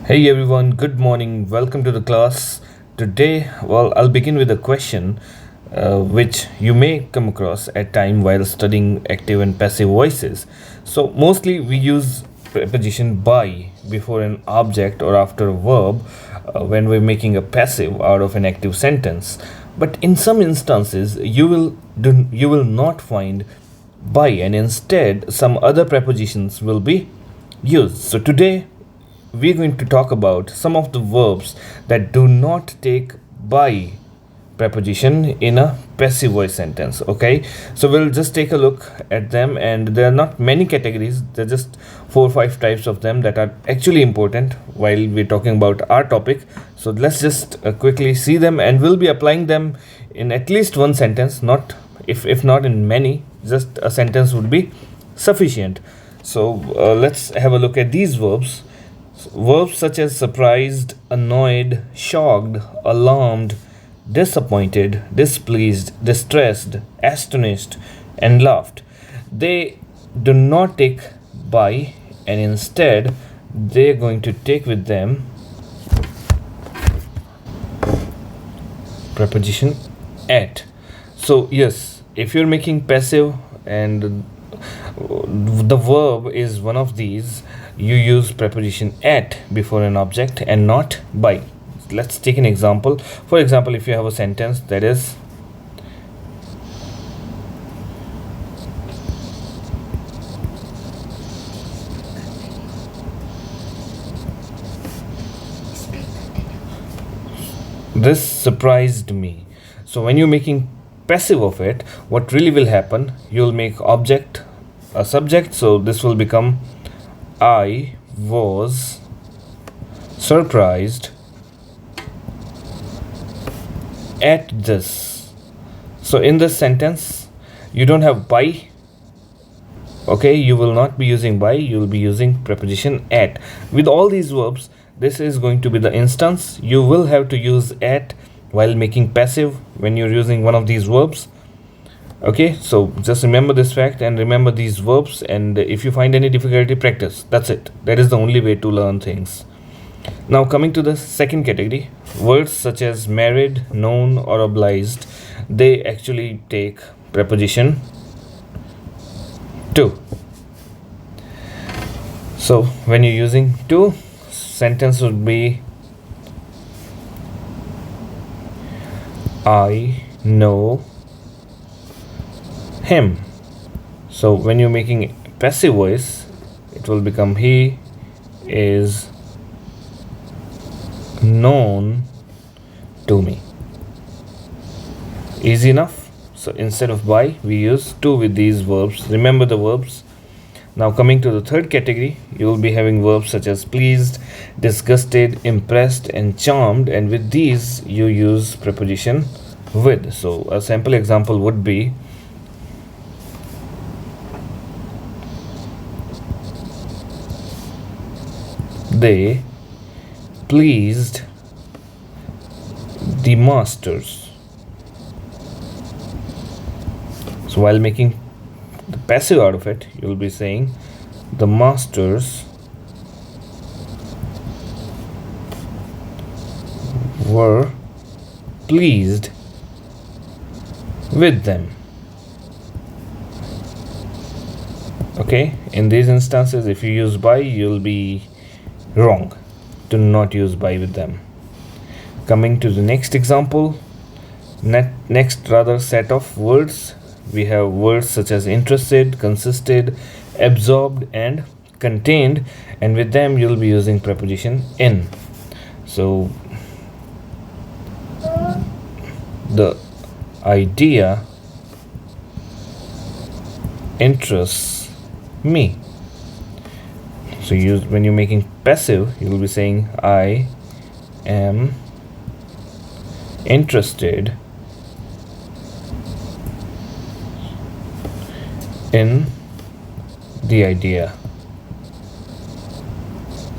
Hey everyone, good morning. Welcome to the class. Today, I'll begin with a question which you may come across at time while studying active and passive voices. So, mostly we use preposition by before an object or after a verb when we're making a passive out of an active sentence. But in some instances, you will not find by, and instead some other prepositions will be used. So today we're going to talk about some of the verbs that do not take by preposition in a passive voice sentence. Okay, so we'll just take a look at them, and there are not many categories. There are just 4 or 5 types of them that are actually important while we're talking about our topic. So let's just quickly see them, and we'll be applying them in at least one sentence, not if not in many. Just a sentence would be sufficient. So let's have a look at these verbs. Verbs such as surprised, annoyed, shocked, alarmed, disappointed, displeased, distressed, astonished, and laughed. They do not take by, and instead they're going to take with them preposition at. So yes, if you're making passive and the verb is one of these, you use preposition at before an object and not by. Let's take an example. For example, if you have a sentence that is this surprised me. So when you're making passive of it, what really will happen, you'll make object a subject. So this will become I was surprised at this. So in this sentence you don't have by. Okay, you will not be using by, you will be using preposition at. With all these verbs, this is going to be the instance. You will have to use at while making passive when you're using one of these verbs. Okay, so just remember this fact and remember these verbs, and if you find any difficulty, practice. That's it. That is the only way to learn things. Now coming to the second category, words such as married, known, or obliged, they actually take preposition to. So when you're using to, sentence would be I know him. So when you're making passive voice, it will become he is known to me. Easy enough. So instead of by, we use to with these verbs. Remember the verbs. Now coming to the third category, you will be having verbs such as pleased, disgusted, impressed, and charmed, and with these you use preposition with. So a sample example would be they pleased the masters. So while making the passive out of it, you will be saying the masters were pleased with them. Okay, in these instances, if you use by, you'll be wrong. Do not use by with them. Coming to the next example, next set of words, we have words such as interested, consisted, absorbed, and contained, and with them you'll be using preposition in. So the idea interests me. So when you're making passive, you'll be saying I am interested in the idea.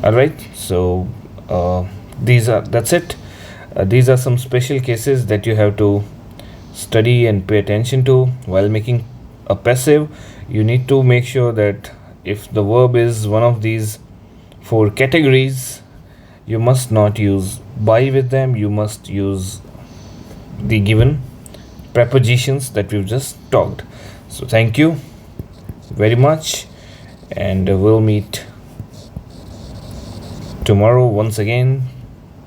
Alright, so that's it. These are some special cases that you have to study and pay attention to while making a passive. You need to make sure that if the verb is one of these 4 categories, you must not use by with them. You must use the given prepositions that we've just talked. So thank you very much, and we'll meet tomorrow once again